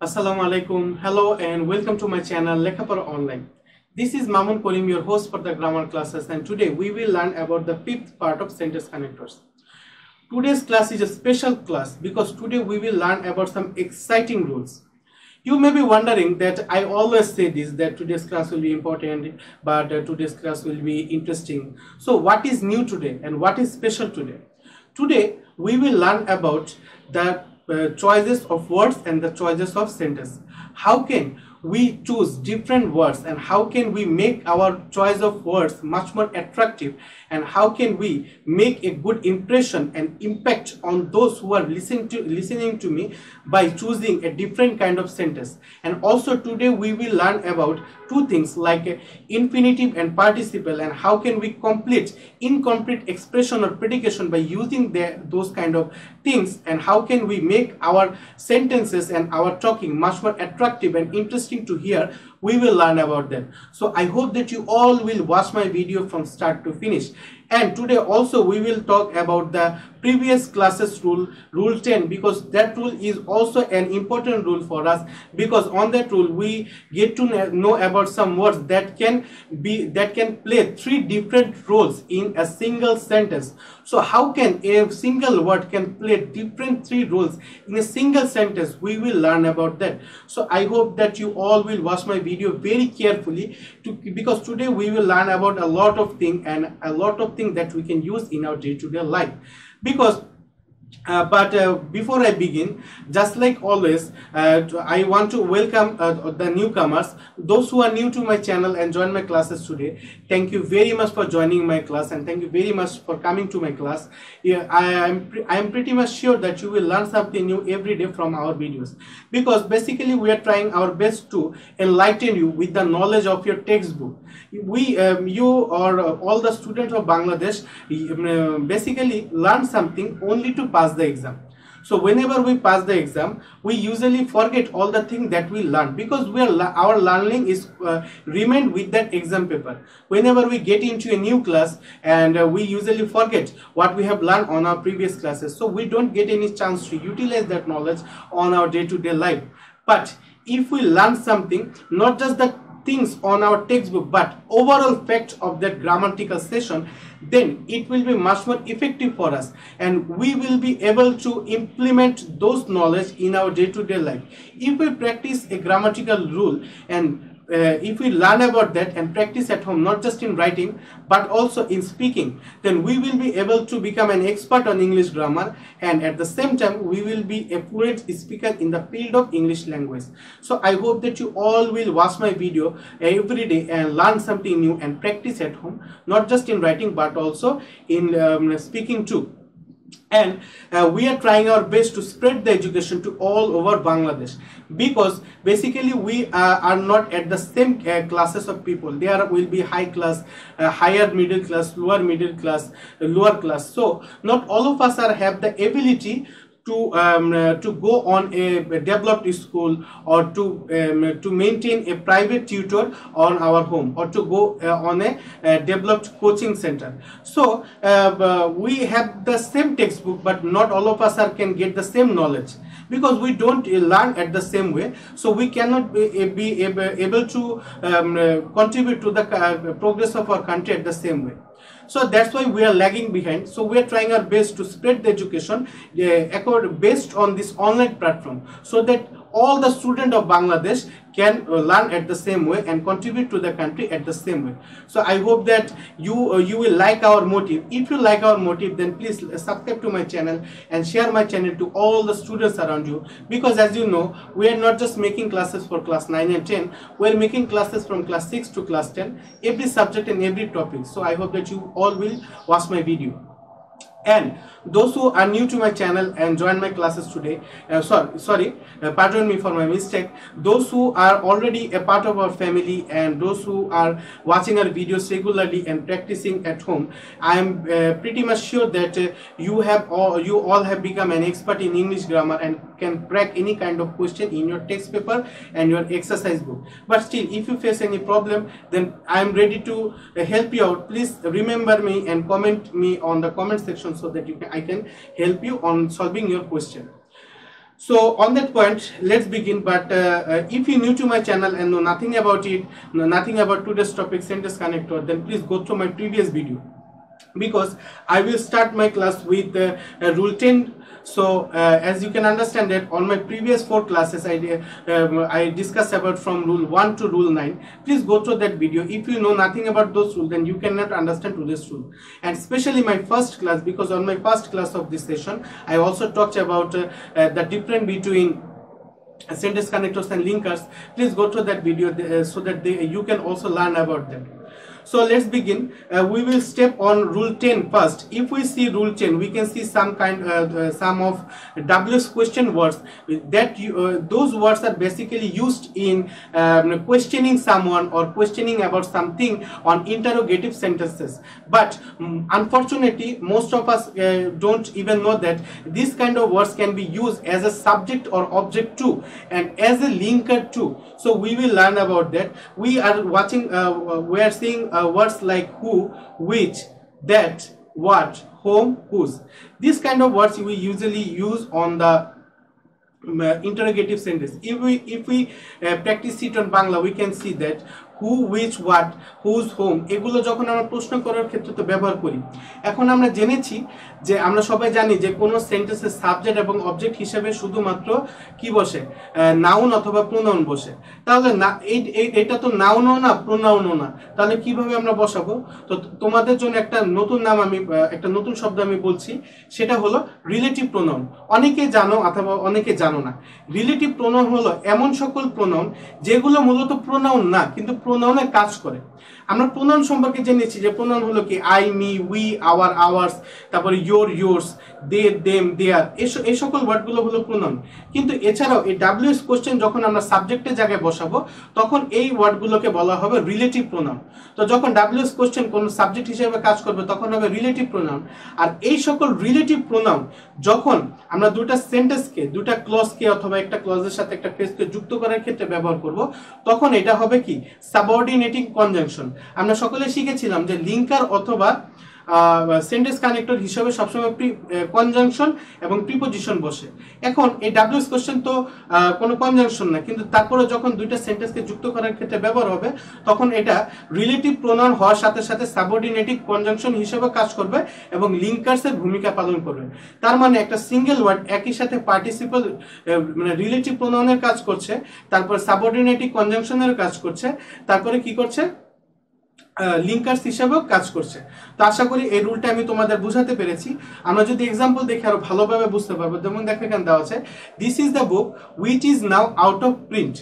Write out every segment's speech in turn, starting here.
Assalamu alaikum. Hello and welcome to my channel Lekhapora Online. This is Mamun Karim, your host for the grammar classes, and today we will learn about the fifth part of sentence connectors. Today's class is a special class because today we will learn about some exciting rules. You may be wondering that I always say this, that today's class will be important, but today's class will be interesting. So what is new today and what is special today? Today we will learn about the choices of words and the choices of sentence. How can we choose different words and how can we make our choice of words much more attractive, and how can we make a good impression and impact on those who are listening to me by choosing a different kind of sentence. And also today we will learn about two things like infinitive and participle, and how can we complete incomplete expression or predication by using those kind of things, and how can we make our sentences and our talking much more attractive and interesting to hear. We will learn about them. So I hope that you all will watch my video from start to finish. And today also we will talk about the previous classes rule 10, because that rule is also an important rule for us, because on that rule we get to know about some words that can play three different roles in a single sentence. So how can a single word can play different three roles in a single sentence? We will learn about that. So I hope that you all will watch my video very carefully, because today we will learn about a lot of things, and a lot of things that we can use in our day-to-day life. Because before I begin, just like always, I want to welcome the newcomers, those who are new to my channel and join my classes today. Thank you very much for joining my class, and thank you very much for coming to my class. Yeah, I am pretty much sure that you will learn something new every day from our videos, because basically we are trying our best to enlighten you with the knowledge of your textbook. You or all the students of Bangladesh basically learn something only to pass the exam. So whenever we pass the exam, we usually forget all the things that we learned, because our learning is remained with that exam paper. Whenever we get into a new class, and we usually forget what we have learned on our previous classes, so we don't get any chance to utilize that knowledge on our day-to-day life. But if we learn something, not just the things on our textbook but overall fact of that grammatical session, then it will be much more effective for us, and we will be able to implement those knowledge in our day-to-day life. If we practice a grammatical rule, and if we learn about that and practice at home, not just in writing but also in speaking, then we will be able to become an expert on English grammar, and at the same time we will be a fluent speaker in the field of English language. So I hope that you all will watch my video every day and learn something new and practice at home, not just in writing but also in speaking too. And we are trying our best to spread the education to all over Bangladesh, because basically we are not at the same classes of people. There will be high class, higher middle class, lower middle class, lower class. So not all of us have the ability to go on a developed school, or to maintain a private tutor on our home, or to go on a developed coaching center. So we have the same textbook, but not all of us can get the same knowledge, because we don't learn at the same way. So we cannot be able to contribute to the progress of our country at the same way. So that's why we are lagging behind. So we are trying our best to spread the education based on this online platform, so that all the students of Bangladesh can learn at the same way and contribute to the country at the same way. So I hope that you will like our motive. If you like our motive, then please subscribe to my channel and share my channel to all the students around you, because as you know, we are not just making classes for class 9 and 10, we are making classes from class 6 to class 10, every subject and every topic. So I hope that you all will watch my video. And those who are new to my channel and join my classes today, pardon me for my mistake, those who are already a part of our family and those who are watching our videos regularly and practicing at home, I am pretty much sure that you all have become an expert in English grammar and can crack any kind of question in your text paper and your exercise book. But still, if you face any problem, then I am ready to help you out. Please remember me and comment me on the comment section, so that I can help you on solving your question. So on that point, let's begin. But if you're new to my channel and know nothing about it, know nothing about today's topic, sentence connector, then please go through my previous video, because I will start my class with rule 10. So as you can understand that on my previous 4 classes I discussed about from rule 1 to rule 9. Please go through that video. If you know nothing about those rules, then you cannot understand today's rule, and especially my first class, because on my first class of this session I also talked about the difference between sentence connectors and linkers. Please go to that video so that you can also learn about them. So let's begin. We will step on rule 10 first. If we see rule 10, we can see some of WS question words that those words are basically used in questioning someone or questioning about something on interrogative sentences. But unfortunately, most of us don't even know that this kind of words can be used as a subject or object too, and as a linker too. So we will learn about that. We are watching, we are seeing words like who, which, that, what, whom, whose. These kind of words we usually use on the interrogative sentence. If we practice it on Bangla, we can see that who, which, what, whose, whom এগুলো যখন আমরা প্রশ্ন করার ক্ষেত্রে তো ব্যবহার করি। এখন আমরা জেনেছি যে আমরা সবাই জানি যে কোন সেন্টেন্সের সাবজেক্ট এবং অবজেক্ট হিসেবে শুধুমাত্র কি বসে, নাউন অথবা প্রোনাউন বসে। তাহলে না এটা তো নাউনও না প্রোনাউনও না, তাহলে কিভাবে আমরা বসাবো? তো তোমাদের জন্য একটা নতুন নাম আমি একটা নতুন শব্দ আমি বলছি, সেটা হলো রিলেটিভ প্রোনাউন। অনেকে জানো অথবা অনেকে জানো না। রিলেটিভ প্রোনাউন হলো এমন সকল প্রোনাউন যেগুলো মূলত প্রোনাউন না কিন্তু প্রোনাউনে কাজ করে। আমরা প্রোনাউন সম্পর্কে জেনেছি যে প্রোনাউন হলো কি I, me, we, our, ours, তারপরে your, yours, they, them, their, এই সকল ওয়ার্ডগুলো হলো প্রোনাউন। কিন্তু এছাড়াও এই ডাব্লিউএস কোশ্চেন যখন আমরা সাবজেক্টের জায়গায় বসাবো তখন এই ওয়ার্ডগুলোকে বলা হবে রিলেটিভ প্রোনাউন। তো যখন ডাব্লিউএস কোশ্চেন কোন সাবজেক্ট হিসেবে কাজ করবে তখন হবে রিলেটিভ প্রোনাউন। আর এই সকল রিলেটিভ প্রোনাউন যখন আমরা দুটা সেন্টেন্সকে, দুটা ক্লজকে অথবা একটা ক্লজের সাথে একটা ফ্রেজকে যুক্ত করার ক্ষেত্রে ব্যবহার করব, তখন এটা হবে কি সাবঅর্ডিনেটিং কনজাংশন। আমরা সকলে শিখেছিলাম যে লিঙ্কার অথবা সেন্টেন্স কানেক্টর হিসেবে সবসময় কনজাংশন এবং প্রিপোজিশন বসে। এখন এই ডাব্লিউএস কোশ্চেন তো কোনো কনজাংশন না, কিন্তু তারপরে যখন দুইটা সেন্টেন্সকে যুক্ত করার ক্ষেত্রে ব্যবহার হবে তখন এটা রিলেটিভ প্রোনাউন হওয়ার সাথে সাথে সাবঅর্ডিনেটিং কনজাংশন হিসেবে কাজ করবে এবং লিঙ্কার্সের ভূমিকা পালন করবে। তার মানে একটা সিঙ্গেল ওয়ার্ড একই সাথে পার্টিসিপল মানে রিলেটিভ প্রোনাউনের কাজ করছে, তারপর সাবঅর্ডিনেটিং কনজাংশনের কাজ করছে, তারপরে কি করছে লিঙ্কার্স হিসেবেও কাজ করছে। তো আশা করি এই রুলটা আমি তোমাদের বুঝাতে পেরেছি। আমরা যদি এক্সাম্পল দেখি আরো ভালোভাবে বুঝতে পারবো। যেমন দেখো এখানে দেওয়া আছে this is the book which is now out of print.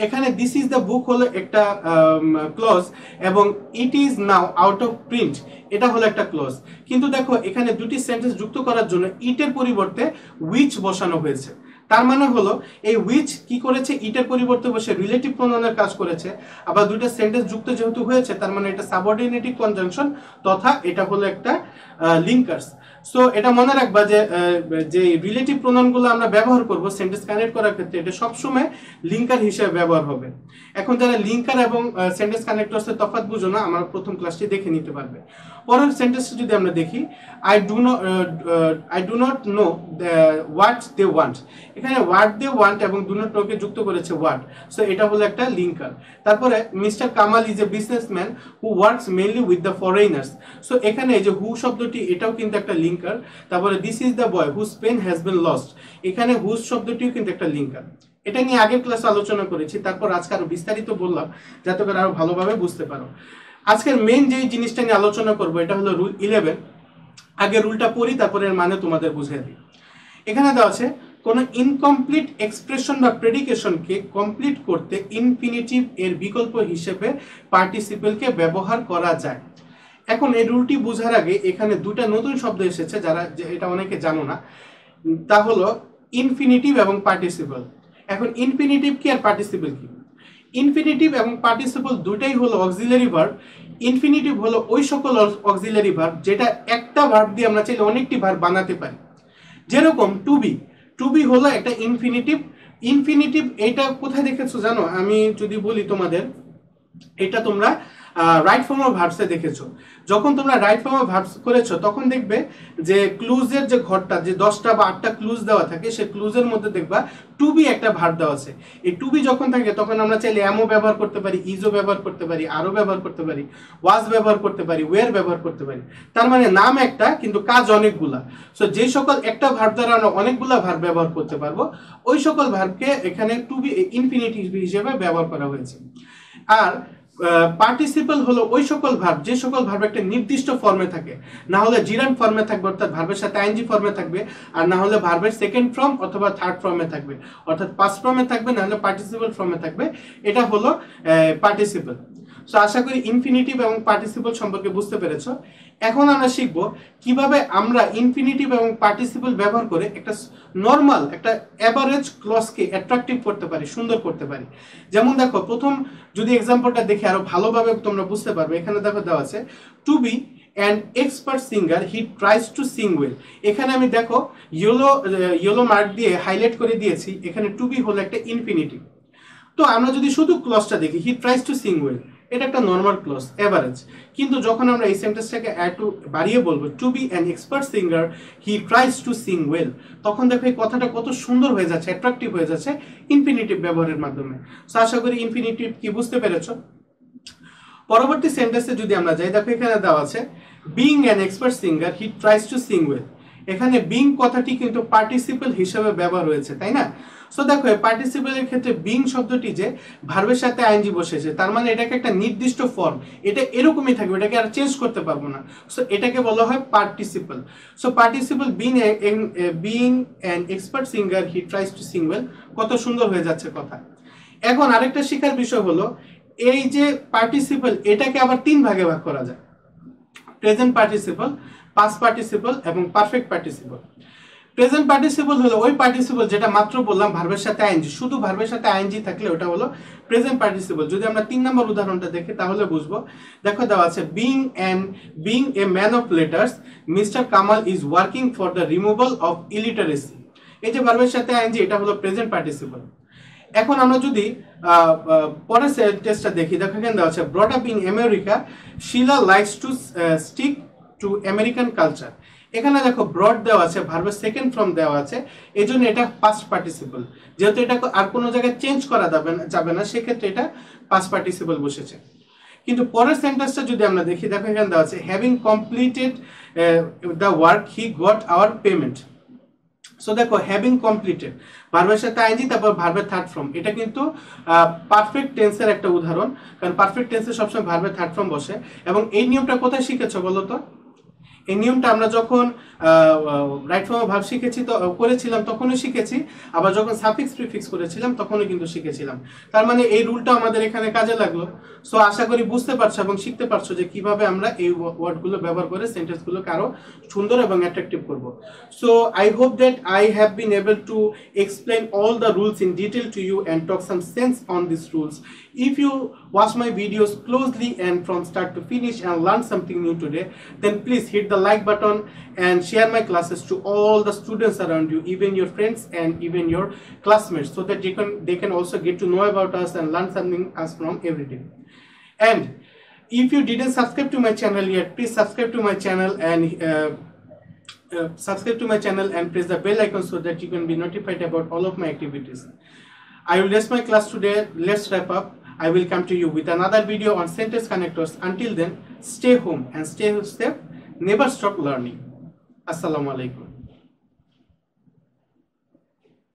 এখানে দিস ইজ দ্য বুক হলো একটা ক্লজ এবং it is now out of print এটা হলো একটা ক্লজ। কিন্তু দেখো এখানে দুটি সেন্টেন্স যুক্ত করার জন্য ইটের পরিবর্তে হুইচ বসানো হয়েছে। তার মানে হলো এই হুইচ কি করেছে, ইটের পরিবর্তে বসে রিলেটিভ প্রোনাউনের কাজ করেছে। আবার দুইটা সেন্টেন্স যুক্ত যেহেতু হয়েছে তার মানে এটা সাবঅর্ডিনেটিভ কনজাংশন তথা এটা হলো একটা লিঙ্কার্স। সো এটা মনে রাখবা যে রিলেটিভ প্রোনাউনগুলো আমরা ব্যবহার করব সেন্টেন্স কানেক্ট করার ক্ষেত্রে এটা সবসময় লিঙ্কার হিসেবে ব্যবহার হবে। এখন যারা লিঙ্কার এবং সেন্টেন্স কানেক্টরসের তফাৎ বুঝো না, আমার প্রথম ক্লাসটি দেখে নিতে পারবে। পরের সেন্টেন্সটি যদি আমরা দেখি I do not know what they want. এখানে হোয়াট দে ওয়ান্ট এবং ডু নট নোকে যুক্ত করেছে হোয়াট, সো এটা হলো একটা লিঙ্কার। তারপরে mister Kamal is a businessman who works mainly with the foreigners. So এখানে এই যে হু শব্দটি এটাও কিন্তু একটা লিঙ্কার। তারপরে this is the boy whose pen has been lost, এখানে হুজ শব্দটিও কিন্তু একটা লিঙ্কার। এটা নিয়ে আগের ক্লাসে আলোচনা করেছি, তারপর আজকে আরো বিস্তারিত বললাম যাতে করে আরো ভালোভাবে বুঝতে পারো। আজকের মেইন যে জিনিসটা নিয়ে আলোচনা করবো এটা হলো রুল 11। আগে রুলটা পড়ি তারপরে এর মানে তোমাদের বুঝিয়ে দিই। এখানে দেওয়া আছে কোন ইনকমপ্লিট এক্সপ্রেশন বা প্রেডিকেশনকে কমপ্লিট করতে ইনফিনিটিভ এর বিকল্প হিসেবে পার্টিসিপেলকে ব্যবহার করা যায়। এখন এই রুলটি বোঝার আগে এখানে দুটা নতুন শব্দ এসেছে যারা এটা অনেকে জানো না, তা হলো ইনফিনিটিভ এবং পার্টিসিপল। এখন ইনফিনিটিভ কি আর পার্টিসিপল কি? ইনফিনিটিভ এবং পার্টিসিপল দুটাই হলো অক্সিলারি ভার্ব। ইনফিনিটিভ হলো ওই সকল অক্সিলারি ভার্ব যেটা একটা ভার্ব দিয়ে আমরা চাইলে অনেকটি ভার্ব বানাতে পারি। যেরকম টু বি হলো একটা ইনফিনিটিভ। ইনফিনিটিভ এটা কোথায় দেখেছো জানো? আমি যদি বলি তোমাদের, এটা তোমরা রাইট ফর্ম অফ ভার্বসে দেখেছো। যখন তোমরা রাইট ফর্ম অফ ভার্বস করেছো তখন দেখবে যে ক্লুজের যে ঘরটা, যে 10টা বা 8টা ক্লুজ দেওয়া থাকে, সেই ক্লুজের মধ্যে দেখবা টু বি একটা ভার্ব দেওয়া আছে। এই টু বি যখন থাকে তখন আমরা চাইলে এমও ব্যবহার করতে পারি, ইজও ব্যবহার করতে পারি, আরও ব্যবহার করতে পারি, ওয়াজ ব্যবহার করতে পারি, ওয়ের ব্যবহার করতে পারি। তার মানে নাম একটা কিন্তু কাজ অনেকগুলা। সো যে সকল একটা ভার্ব দ্বারা আমরা অনেকগুলা ভার্ব ব্যবহার করতে পারবো, ওই সকল ভার্বকে এখানে টু বি ইনফিনিটিভ হিসেবে ব্যবহার করা হয়েছে। আর পার্টিসিপল হলো ওই সকল ভার্ব যে সকল ভার্ব একটা নির্দিষ্ট ফর্মে থাকে, না হলে জিরান্ট ফর্মে থাকবে অর্থাৎ ভার্বের সাথে আইএনজি ফর্মে থাকবে, আর না হলে ভার্বের সেকেন্ড ফর্ম অথবা থার্ড ফর্মে থাকবে, অর্থাৎ পাস্ট ফর্মে থাকবে, না হলে পার্টিসিপল ফর্মে থাকবে। এটা হলো পার্টিসিপল। সো আশা করি ইনফিনিটিভ এবং পার্টিসিপল সম্পর্কে বুঝতে পেরেছো। এখন আমরা শিখবো কিভাবে আমরা ইনফিনিটিভ এবং পার্টিসিপল ব্যবহার করে একটা নর্মাল, একটা অ্যাভারেজ ক্লজকে অ্যাট্রাকটিভ করতে পারি, সুন্দর করতে পারি। যেমন দেখো, প্রথম যদি এক্সাম্পলটা দেখে আরো ভালোভাবে তোমরা বুঝতে পারবে, এখানে দেখো দেওয়া আছে to be an expert singer he tries to sing well. এখানে আমি দেখো ইয়েলো মার্ক দিয়ে হাইলাইট করে দিয়েছি, এখানে টু বি হলো একটা ইনফিনিটিভ। তো আমরা যদি শুধু ক্লজটা দেখি, হি ট্রাইস টু সিং ওয়েল, এটা একটা নর্মাল ক্লজ, এভারেজ। কিন্তু যখন আমরা এই সেন্টেন্সটাকে একটু বাড়িয়ে বলবো, to be an expert singer he tries to sing well, তখন দেখো এই কথাটা কত সুন্দর হয়ে যাচ্ছে, অ্যাট্রাকটিভ হয়ে যাচ্ছে ইনফিনিটিভ ব্যবহারের মাধ্যমে। সো আশা করি ইনফিনিটিভ কি বুঝতে পেরেছো। পরবর্তী সেন্টেন্সে যদি আমরা যাই, দেখো এখানে দেওয়া আছে being an expert singer he tries to sing well. এখানে বিং কথাটি কিন্তু পার্টিসিপল হিসেবে ব্যবহার হয়েছে, তাই না? সো দেখো পার্টিসিপলের ক্ষেত্রে বিং শব্দটি যে ভার্বের সাথে আইএনজি বসেছে, তার মানে এটাকে একটা নির্দিষ্ট ফর্ম, এটা এরকমই থাকবে, এটাকে আর চেঞ্জ করতে পারবো না। সো এটাকে বলা হয় participle. So participle being an expert singer he tries to sing well, কত সুন্দর হয়ে যাচ্ছে কথা। এখন আরেকটা শেখার বিষয় হলো, এই যে পার্টিসিপল, এটাকে আবার 3 ভাগে ভাগ করা যায়: প্রেজেন্ট পার্টিসিপল, পাস্ট পার্টিসিপল এবং পারফেক্ট পার্টিসিপল। প্রেজেন্ট পার্টিসিপল হলো ওই পার্টিসিপল যেটা মাত্র বললাম ভার্বের সাথে আইএনজি, শুধু ভার্বের সাথে আইএনজি থাকলে ওটা হলো প্রেজেন্ট পার্টিসিপল। যদি আমরা 3 নম্বর উদাহরণটা দেখি তাহলে বুঝবো। দেখো দেওয়া আছে being a man of letters mister Kamal is working for the removal of illiteracy. এই যে ভার্বের সাথে আইএনজি, এটা হলো প্রেজেন্ট পার্টিসিপল। এখন আমরা যদি পরের সেন্টেন্সটা দেখি, দেখো এখানে দেওয়া আছে brought up in America Shila likes to stick to American culture. এখানে দেখো ব্রড দেওয়া আছে, ভার্বের সেকেন্ড ফর্ম দেওয়া আছে, এই জন্য এটা পাস্ট পার্টিসিপল। যেহেতু এটা আর কোনো জায়গায় চেঞ্জ করা যাবে না, সেক্ষেত্রে এটা পাস্ট পার্টিসিপল বসেছে। কিন্তু পরের সেন্টেন্সটা যদি আমরা দেখি, দেখো এখানে দেওয়া আছে having completed the work he got hour payment. So দেখো হ্যাভিং কমপ্লিটেড, ভার্বের সাথে আইএনজি, তারপর ভার্বের থার্ড ফর্ম, এটা কিন্তু পারফেক্ট টেন্সের একটা উদাহরণ, কারণ পারফেক্ট টেন্সে সবসময় ভার্বের থার্ড ফর্ম বসে। এবং এই নিয়মটা কোথায় শিখেছো বলো তো? এই নিয়মটা আমরা যখন রাইট ফর্ম অফ ভার্ব শিখেছি করেছিলাম তখনও শিখেছি, আবার যখন সাফিক্স প্রিফিক্স করেছিলাম তখনও কিন্তু শিখেছিলাম। তার মানে এই রুলটা আমাদের এখানে কাজে লাগলো। সো আশা করি বুঝতে পারছো এবং শিখতে পারছো যে কিভাবে আমরা এই ওয়ার্ডগুলো ব্যবহার করে সেন্টেন্সগুলোকে আরো সুন্দর এবং অ্যাট্রাকটিভ করব। So I hope that I have been able to explain all the rules in detail to you and talk some sense on these rules. If you watch my videos closely and from start to finish and learn something new today, then please hit the like button and share my classes to all the students around you, even your friends and even your classmates, so that they can also get to know about us and learn something us from every day. And if you didn't subscribe to my channel yet, please subscribe to my channel and press the bell icon so that you can be notified about all of my activities. I will rest my class today. Let's wrap up. I will come to you with another video on sentence connectors. Until then, stay home and stay safe. Never stop learning. Assalamu alaikum.